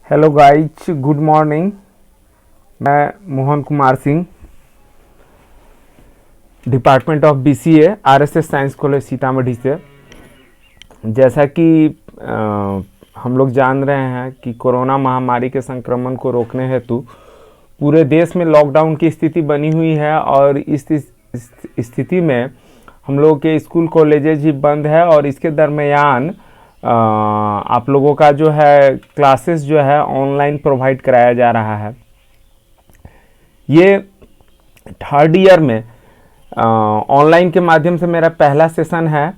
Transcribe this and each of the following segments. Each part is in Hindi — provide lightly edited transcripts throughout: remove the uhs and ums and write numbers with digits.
Hello guys, good morning. मैं Mohan Kumar Singh, department of BCA, RSS science college Sitamarhi से। जैसा कि हम लोग जान रहे हैं कि कोरोना महामारी के संक्रमण को रोकने हेतु पूरे देश में लॉकडाउन की स्थिति बनी हुई है और इस स्थिति में हम लोगों के स्कूल कॉलेजेज ही बंद है और इसके दरमियान आप लोगों का जो है क्लासेस जो है ऑनलाइन प्रोवाइड कराया जा रहा है। ये थर्ड ईयर में ऑनलाइन के माध्यम से मेरा पहला सेशन है।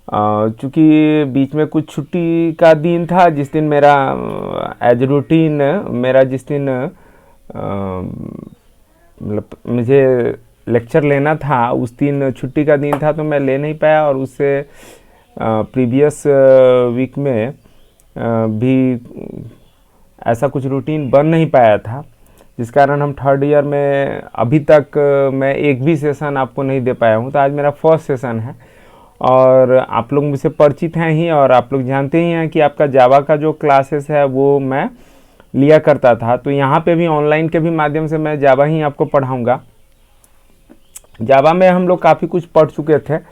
चूँकि बीच में कुछ छुट्टी का दिन था, जिस दिन मेरा एज रूटीन मेरा जिस दिन मतलब मुझे लेक्चर लेना था उस दिन छुट्टी का दिन था, तो मैं ले नहीं पाया और उससे प्रीवियस वीक में भी ऐसा कुछ रूटीन बन नहीं पाया था, जिस कारण हम थर्ड ईयर में अभी तक मैं एक भी सेशन आपको नहीं दे पाया हूँ। तो आज मेरा फर्स्ट सेशन है और आप लोग मुझसे परिचित हैं ही और आप लोग जानते ही हैं कि आपका जावा का जो क्लासेस है वो मैं लिया करता था। तो यहाँ पे भी ऑनलाइन के भी माध्यम से मैं जावा ही आपको पढ़ाऊँगा। जावा में हम लोग काफ़ी कुछ पढ़ चुके थे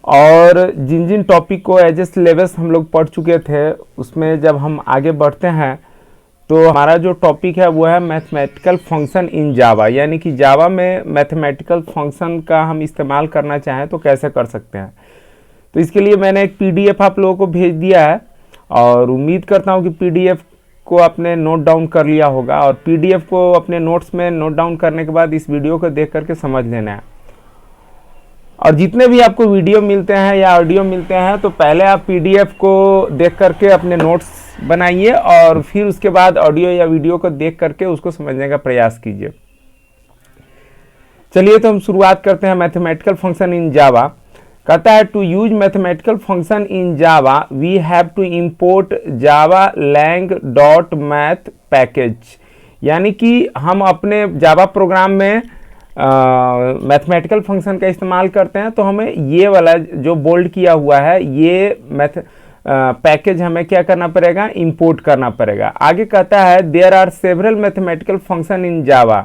और जिन जिन टॉपिक को एज ए सिलेबस हम लोग पढ़ चुके थे उसमें जब हम आगे बढ़ते हैं तो हमारा जो टॉपिक है वो है मैथमेटिकल फंक्शन इन जावा, यानी कि जावा में मैथमेटिकल फंक्शन का हम इस्तेमाल करना चाहें तो कैसे कर सकते हैं। तो इसके लिए मैंने एक पीडीएफ आप लोगों को भेज दिया है और उम्मीद करता हूँ कि पीडीएफ को आपने नोट डाउन कर लिया होगा और पीडीएफ को अपने नोट्स में नोट डाउन करने के बाद इस वीडियो को देख करके समझ लेना है। और जितने भी आपको वीडियो मिलते हैं या ऑडियो मिलते हैं तो पहले आप पीडीएफ को देख करके अपने नोट्स बनाइए और फिर उसके बाद ऑडियो या वीडियो को देख करके उसको समझने का प्रयास कीजिए। चलिए तो हम शुरुआत करते हैं। मैथमेटिकल फंक्शन इन जावा कहता है to use mathematical function in Java we have to import Java lang dot math package, यानी कि हम अपने जावा प्रोग्राम में मैथमेटिकल फंक्शन का इस्तेमाल करते हैं तो हमें ये वाला जो बोल्ड किया हुआ है ये पैकेज हमें क्या करना पड़ेगा, इंपोर्ट करना पड़ेगा। आगे कहता है there are several mathematical function in Java,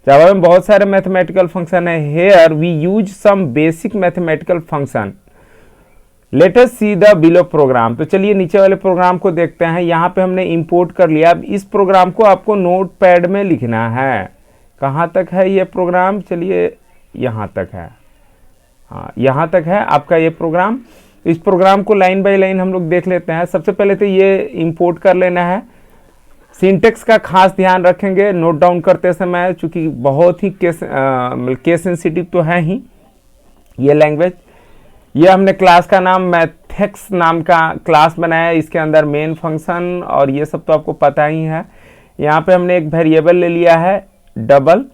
Java में बहुत सारे मैथमेटिकल फंक्शन है। Here we use some basic mathematical function, let us see the below program. तो चलिए नीचे वाले प्रोग्राम को देखते हैं। यहाँ पे हमने इंपोर्ट कर लिया। अब इस प्रोग्राम को आपको नोट पैड में लिखना है। कहाँ तक है ये प्रोग्राम, चलिए यहाँ तक है। हाँ, यहाँ तक है आपका ये प्रोग्राम। इस प्रोग्राम को लाइन बाय लाइन हम लोग देख लेते हैं। सबसे पहले तो ये इंपोर्ट कर लेना है। सिंटेक्स का खास ध्यान रखेंगे नोट डाउन करते समय, चूँकि बहुत ही केस सेंसिटिव तो है ही ये लैंग्वेज। ये हमने क्लास का नाम मैथेक्स नाम का क्लास बनाया, इसके अंदर मेन फंक्शन और ये सब तो आपको पता ही है। यहाँ पे हमने एक वेरिएबल ले लिया है डबल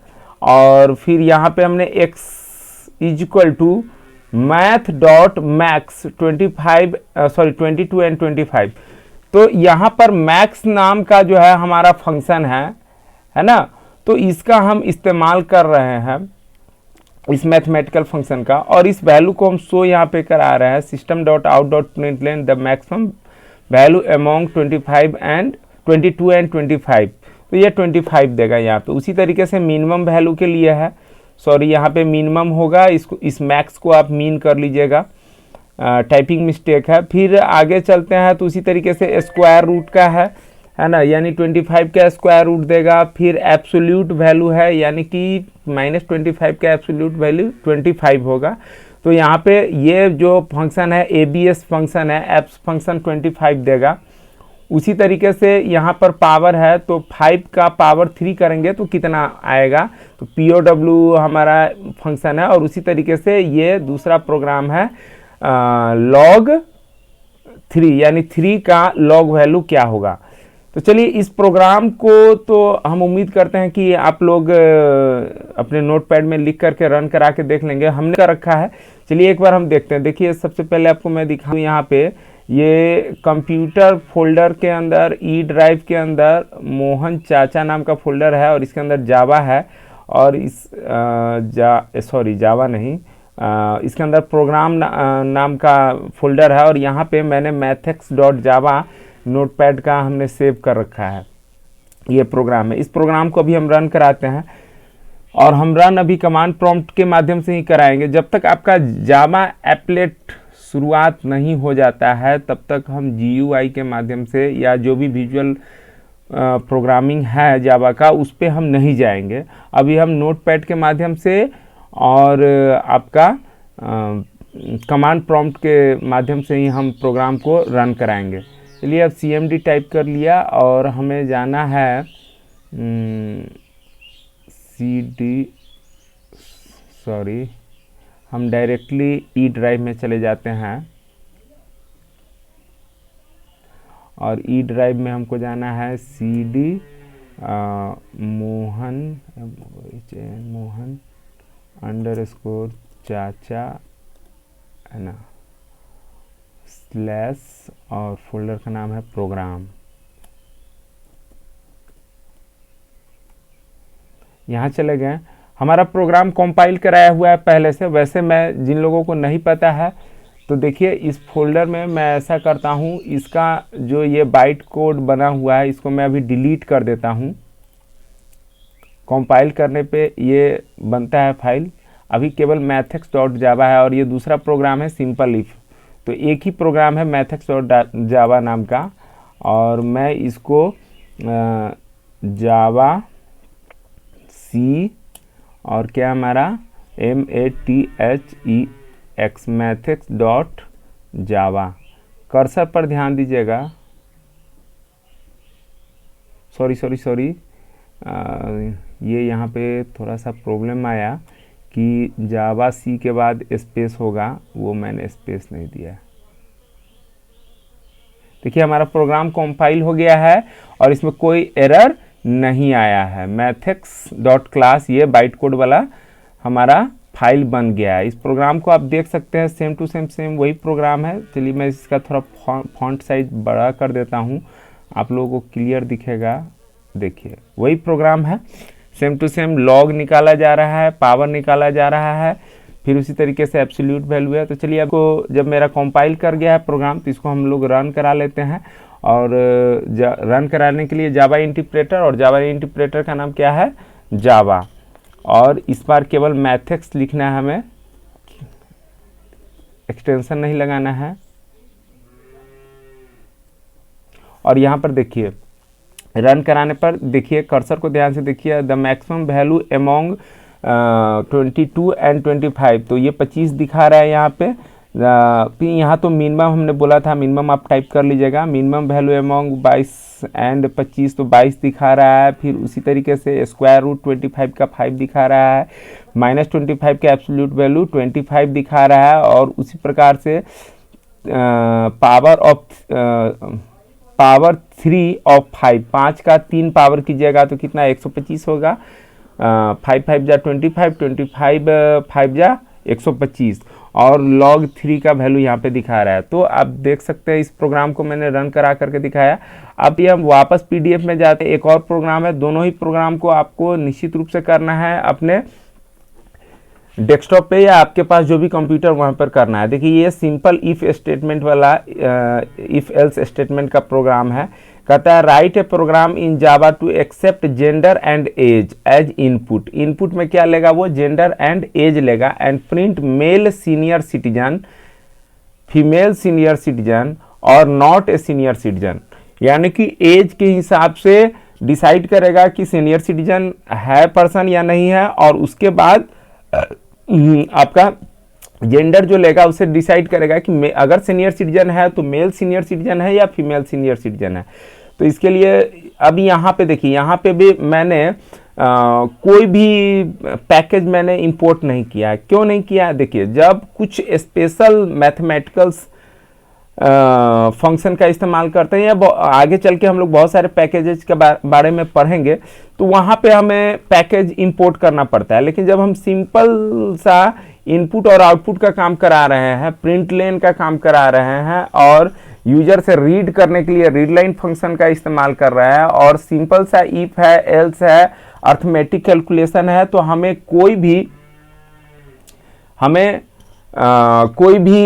और फिर यहाँ पे हमने x is equal to math dot max 22 and 25। तो यहाँ पर मैक्स नाम का जो है हमारा फंक्शन है ना, तो इसका हम इस्तेमाल कर रहे हैं इस मैथमेटिकल फंक्शन का और इस वैल्यू को हम शो यहाँ पे करा रहे हैं system dot out dot println the maximum value among 22 and 25। तो ये 25 देगा यहाँ पे। उसी तरीके से मिनिमम वैल्यू के लिए है, सॉरी यहाँ पे मिनिमम होगा, इसको इस मैक्स को आप मीन कर लीजिएगा, टाइपिंग मिस्टेक है। फिर आगे चलते हैं तो उसी तरीके से स्क्वायर रूट का है ना, यानी 25 का स्क्वायर रूट देगा। फिर एब्सोल्यूट वैल्यू है, यानी कि -25 का एब्सोल्यूट वैल्यू 25 होगा। तो यहाँ पे ये जो फंक्शन है एबीएस फंक्शन है, एप्स फंक्शन 25 देगा। उसी तरीके से यहाँ पर पावर है तो 5 का पावर 3 करेंगे तो कितना आएगा, तो POW हमारा फंक्शन है। और उसी तरीके से ये दूसरा प्रोग्राम है log 3, यानी 3 का log वैल्यू क्या होगा। तो चलिए इस प्रोग्राम को तो हम उम्मीद करते हैं कि आप लोग अपने नोटपैड में लिख करके रन करा के देख लेंगे, हमने कर रखा है। चलिए एक बार हम देखते हैं। देखिए सबसे पहले आपको मैं दिखाऊँ, यहाँ पे ये कंप्यूटर फोल्डर के अंदर ई ड्राइव के अंदर मोहन चाचा नाम का फोल्डर है और इसके अंदर जावा है और इस जावा नहीं, इसके अंदर प्रोग्राम नाम का फोल्डर है और यहाँ पे मैंने मैथेक्स डॉट जावा नोटपैड का हमने सेव कर रखा है, ये प्रोग्राम है। इस प्रोग्राम को अभी हम रन कराते हैं और हम रन अभी कमांड प्रॉम्प्ट के माध्यम से ही कराएंगे। जब तक आपका जावा एप्लेट शुरुआत नहीं हो जाता है तब तक हम GUI के माध्यम से या जो भी विजुअल प्रोग्रामिंग है जावा का उस पर हम नहीं जाएंगे। अभी हम नोटपैड के माध्यम से और आपका कमांड प्रॉम्प्ट के माध्यम से ही हम प्रोग्राम को रन कराएंगे। चलिए अब CMD टाइप कर लिया और हमें जाना है हम डायरेक्टली ई ड्राइव में चले जाते हैं और ई ड्राइव में हमको जाना है CD मोहन अंडरस्कोर चाचा है ना स्लैश और फोल्डर का नाम है प्रोग्राम। यहाँ चले गए, हमारा प्रोग्राम कंपाइल कराया हुआ है पहले से। वैसे मैं जिन लोगों को नहीं पता है तो देखिए इस फोल्डर में मैं ऐसा करता हूँ, इसका जो ये बाइट कोड बना हुआ है इसको मैं अभी डिलीट कर देता हूँ। कंपाइल करने पे ये बनता है फाइल। अभी केवल mathx.java है और ये दूसरा प्रोग्राम है सिंपल इफ। तो एक ही प्रोग्राम है mathx.java नाम का और मैं इसको जावा सी और क्या हमारा MATHEX mathx.java। कर्सर पर ध्यान दीजिएगा, सॉरी ये यहाँ पे थोड़ा सा प्रॉब्लम आया कि जावा सी के बाद स्पेस होगा, वो मैंने स्पेस नहीं दिया। देखिए हमारा प्रोग्राम कंपाइल हो गया है और इसमें कोई एरर नहीं आया है। mathx.class ये बाइट कोड वाला हमारा फाइल बन गया है। इस प्रोग्राम को आप देख सकते हैं सेम टू सेम वही प्रोग्राम है। चलिए मैं इसका थोड़ा फॉन्ट साइज बड़ा कर देता हूँ, आप लोगों को क्लियर दिखेगा। देखिए वही प्रोग्राम है, सेम टू सेम लॉग निकाला जा रहा है, पावर निकाला जा रहा है, फिर उसी तरीके से एब्सोल्यूट वैल्यू है। तो चलिए आपको जब मेरा कंपाइल कर गया है प्रोग्राम तो इसको हम लोग रन करा लेते हैं। और रन कराने के लिए जावा इंटरप्रेटर, और जावा इंटरप्रेटर का नाम क्या है जावा, और इस बार केवल मैथ्स लिखना है, हमें एक्सटेंशन नहीं लगाना है। और यहाँ पर देखिए रन कराने पर देखिए कर्सर को ध्यान से देखिए, the maximum value among 22 and 25, तो ये 25 दिखा रहा है यहाँ पे। फिर यहाँ तो मिनिमम हमने बोला था, मिनिमम आप टाइप कर लीजिएगा, मिनिमम वैल्यू अमोंग 22 एंड 25, तो 22 दिखा रहा है। फिर उसी तरीके से स्क्वायर रूट 25 का 5 दिखा रहा है, माइनस 25 का एब्सोल्यूट वैल्यू 25 दिखा रहा है। और उसी प्रकार से पावर 3 ऑफ 5, 5 का 3 पावर कीजिएगा तो कितना 125 होगा। 5 5 जा 25, 25 5 जा 125, और log 3 का वैल्यू यहाँ पे दिखा रहा है। तो आप देख सकते हैं इस प्रोग्राम को मैंने रन करा करके दिखाया। अब ये हम वापस PDF में जाते हैं, एक और प्रोग्राम है। दोनों ही प्रोग्राम को आपको निश्चित रूप से करना है अपने डेस्कटॉप पे या आपके पास जो भी कंप्यूटर वहाँ पर करना है। देखिए ये सिंपल इफ स्टेटमेंट वाला इफ एल्स स्टेटमेंट का प्रोग्राम है। कहता है write a program in Java to accept gender and age as input. Input में क्या लेगा वो, जेंडर एंड एज लेगा। And print male senior citizen, female senior citizen और नॉट ए सीनियर सिटीजन, यानी कि एज के हिसाब से डिसाइड करेगा कि सीनियर सिटीजन है पर्सन या नहीं है, और उसके बाद आपका जेंडर जो लेगा उसे डिसाइड करेगा कि अगर सीनियर सिटीजन है तो मेल सीनियर सिटीजन है या फीमेल सीनियर सिटीजन है। तो इसके लिए अभी यहाँ पे देखिए, यहाँ पे भी मैंने कोई भी पैकेज मैंने इंपोर्ट नहीं किया है। क्यों नहीं किया है, देखिए जब कुछ स्पेशल मैथमेटिकल्स फंक्शन का इस्तेमाल करते हैं या आगे चल के हम लोग बहुत सारे पैकेजेस के बारे में पढ़ेंगे तो वहाँ पे हमें पैकेज इंपोर्ट करना पड़ता है। लेकिन जब हम सिंपल सा इनपुट और आउटपुट का काम करा रहे हैं, प्रिंट लेन का काम करा रहे हैं और यूजर से रीड करने के लिए रीड लाइन फंक्शन का इस्तेमाल कर रहे हैं और सिंपल सा इफ है, एल्स है, अर्थमेटिक कैलकुलेशन है, तो हमें कोई भी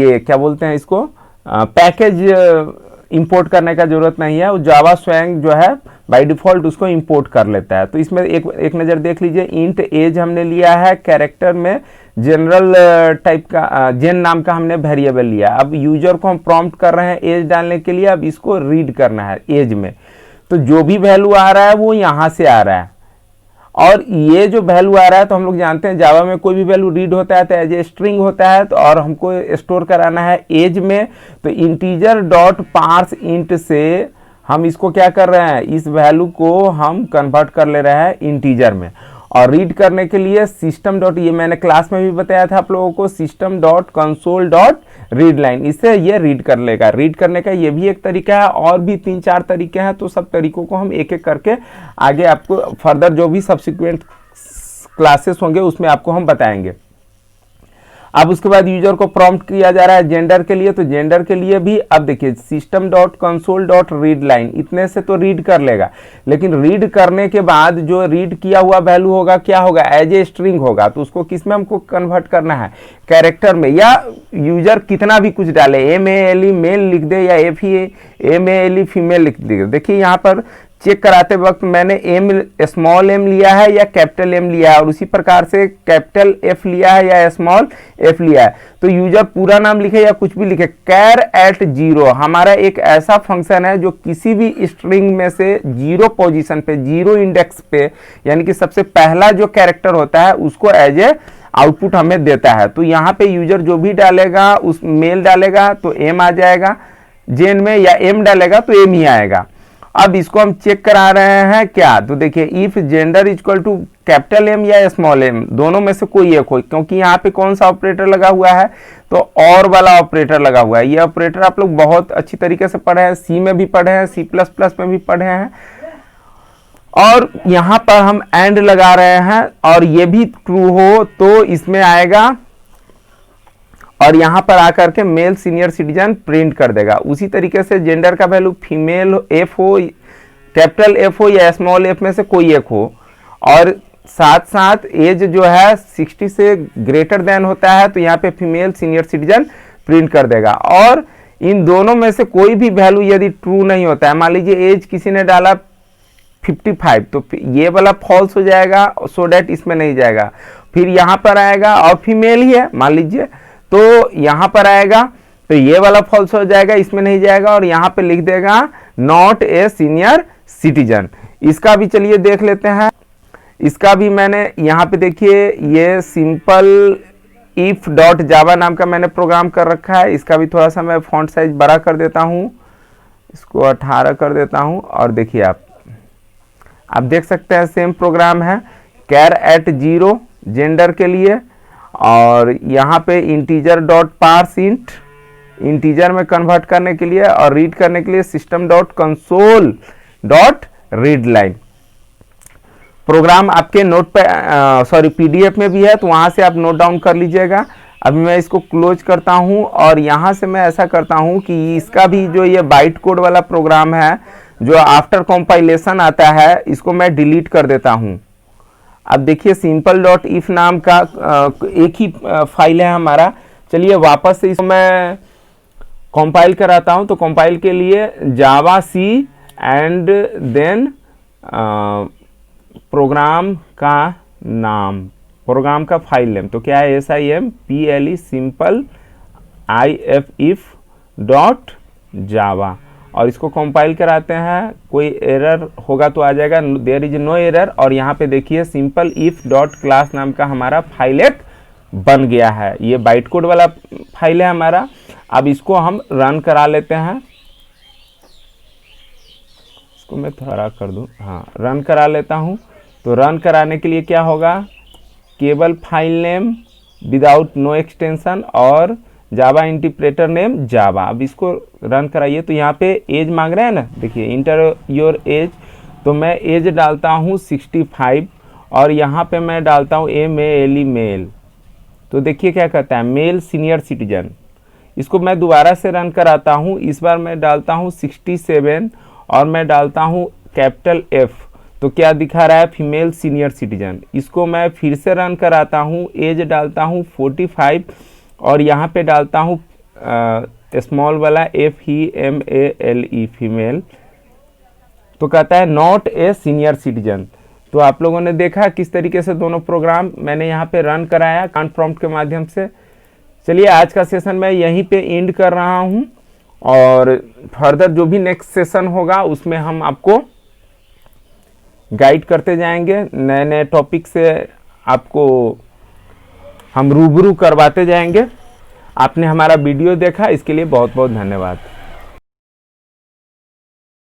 ये क्या बोलते हैं इसको पैकेज इंपोर्ट करने का ज़रूरत नहीं है, वो जावा स्वयं जो है बाय डिफ़ॉल्ट उसको इंपोर्ट कर लेता है। तो इसमें एक नज़र देख लीजिए। इंट एज हमने लिया है, कैरेक्टर में जनरल टाइप का जेन नाम का हमने वेरिएबल लिया। अब यूजर को हम प्रॉम्प्ट कर रहे हैं एज डालने के लिए, अब इसको रीड करना है एज में। तो जो भी वैल्यू आ रहा है वो यहाँ से आ रहा है, और ये जो वैल्यू आ रहा है तो हम लोग जानते हैं जावा में कोई भी वैल्यू रीड होता है तो एज ए स्ट्रिंग होता है, तो और हमको स्टोर कराना है एज में। तो इंटीजर डॉट पार्स इंट से हम इसको क्या कर रहे हैं, इस वैल्यू को हम कन्वर्ट कर ले रहे हैं इंटीजर में। और रीड करने के लिए सिस्टम डॉट, ये मैंने क्लास में भी बताया था आप लोगों को, system dot console dot read line, इससे ये रीड कर लेगा। रीड करने का ये भी एक तरीका है, और भी 3-4 तरीके हैं। तो सब तरीकों को हम एक एक करके आगे आपको फर्दर जो भी सब्सिक्वेंट क्लासेस होंगे उसमें आपको हम बताएंगे। अब उसके बाद यूजर को प्रॉम्प्ट किया जा रहा है जेंडर के लिए, तो जेंडर के लिए भी अब देखिए system dot console dot read line, इतने से तो रीड कर लेगा, लेकिन रीड करने के बाद जो रीड किया हुआ वैल्यू होगा क्या होगा, एज ए स्ट्रिंग होगा। तो उसको किस में हमको कन्वर्ट करना है, कैरेक्टर में, या यूजर कितना भी कुछ डाले, MALE मेल लिख दे या FEMALE फीमेल लिख दे। देखिए यहाँ पर चेक कराते वक्त मैंने स्मॉल m लिया है या कैपिटल M लिया है, और उसी प्रकार से कैपिटल F लिया है या स्मॉल f लिया है। तो यूजर पूरा नाम लिखे या कुछ भी लिखे, char@0 हमारा एक ऐसा फंक्शन है जो किसी भी स्ट्रिंग में से 0 पोजीशन पे, 0 इंडेक्स पे, यानी कि सबसे पहला जो कैरेक्टर होता है उसको एज ए आउटपुट हमें देता है। तो यहाँ पे यूजर जो भी डालेगा, उस मेल डालेगा तो M आ जाएगा जेन में, या M डालेगा तो M ही आएगा। अब इसको हम चेक करा रहे हैं क्या, तो देखिए if gender equal to capital M या स्मॉल m, दोनों में से कोई एक हो, क्योंकि यहाँ पे कौन सा ऑपरेटर लगा हुआ है, तो और वाला ऑपरेटर लगा हुआ है। ये ऑपरेटर आप लोग बहुत अच्छी तरीके से पढ़े हैं, सी में भी पढ़े हैं, C++ में भी पढ़े हैं। और यहाँ पर हम एंड लगा रहे हैं, और ये भी ट्रू हो तो इसमें आएगा, और यहाँ पर आकर के मेल सीनियर सिटीजन प्रिंट कर देगा। उसी तरीके से जेंडर का वैल्यू फीमेल F हो, कैपिटल F हो या स्मॉल f में से कोई एक हो, और साथ साथ एज जो है 60 से ग्रेटर देन होता है, तो यहाँ पे फीमेल सीनियर सिटीजन प्रिंट कर देगा। और इन दोनों में से कोई भी वैल्यू यदि ट्रू नहीं होता है, मान लीजिए एज किसी ने डाला 55, तो ये वाला फॉल्स हो जाएगा, सो डैट इसमें नहीं जाएगा। फिर यहाँ पर आएगा और फीमेल ही है मान लीजिए, तो यहाँ पर आएगा तो ये वाला फॉल्स हो जाएगा, इसमें नहीं जाएगा, और यहाँ पे लिख देगा नॉट ए सीनियर सिटीजन। इसका भी चलिए देख लेते हैं। इसका भी मैंने यहाँ पे देखिए ये सिंपल इफ डॉट जावा नाम का मैंने प्रोग्राम कर रखा है। इसका भी थोड़ा सा मैं फॉन्ट साइज बड़ा कर देता हूँ, इसको 18 कर देता हूँ, और देखिए आप देख सकते हैं सेम प्रोग्राम है, char@0 जेंडर के लिए, और यहाँ पे integer dot parse int integer में कन्वर्ट करने के लिए, और रीड करने के लिए system dot console dot read line. Program आपके नोट पे PDF में भी है, तो वहाँ से आप नोट डाउन कर लीजिएगा। अभी मैं इसको क्लोज करता हूँ, और यहाँ से मैं ऐसा करता हूँ कि इसका भी जो ये बाइट कोड वाला प्रोग्राम है जो आफ्टर कंपाइलेशन आता है, इसको मैं डिलीट कर देता हूँ। अब देखिए सिंपल डॉट इफ नाम का एक ही फाइल है हमारा। चलिए वापस से इसको मैं कंपाइल कराता हूं। तो कंपाइल के लिए जावा सी एंड देन प्रोग्राम का नाम, प्रोग्राम का फाइल नेम, तो क्या है SIMPLE सिंपल if डॉट जावा, और इसको कंपाइल कराते हैं। कोई एरर होगा तो आ जाएगा, देयर इज नो एरर। और यहाँ पे देखिए सिंपल इफ डॉट क्लास नाम का हमारा फाइलेट बन गया है। ये बाइट कोड वाला फाइल है हमारा। अब इसको हम रन करा लेते हैं, इसको मैं थोड़ा कर दूं, हाँ रन करा लेता हूँ। तो रन कराने के लिए क्या होगा, केवल file name without no extension और जावा इंटरप्रेटर नेम जावा। अब इसको रन कराइए। तो यहाँ पे एज मांग रहे हैं ना, देखिए इंटर योर एज, तो मैं एज डालता हूँ 65, और यहाँ पे मैं डालता हूँ MALE मेल। तो देखिए क्या कहता है, मेल सीनियर सिटीजन। इसको मैं दोबारा से रन कराता हूँ। इस बार मैं डालता हूँ 67, और मैं डालता हूँ कैपिटल F, तो क्या दिखा रहा है, फीमेल सीनियर सिटीजन। इसको मैं फिर से रन कराता हूँ, एज डालता हूँ 45, और यहाँ पे डालता हूँ स्मॉल वाला FEMALE फीमेल, तो कहता है नॉट ए सीनियर सिटीजन। तो आप लोगों ने देखा किस तरीके से दोनों प्रोग्राम मैंने यहाँ पे रन कराया कमांड प्रॉम्प्ट के माध्यम से। चलिए आज का सेशन मैं यहीं पे एंड कर रहा हूँ, और फर्दर जो भी नेक्स्ट सेशन होगा उसमें हम आपको गाइड करते जाएंगे, नए नए टॉपिक से आपको हम रूबरू करवाते जाएंगे। आपने हमारा वीडियो देखा, इसके लिए बहुत बहुत धन्यवाद।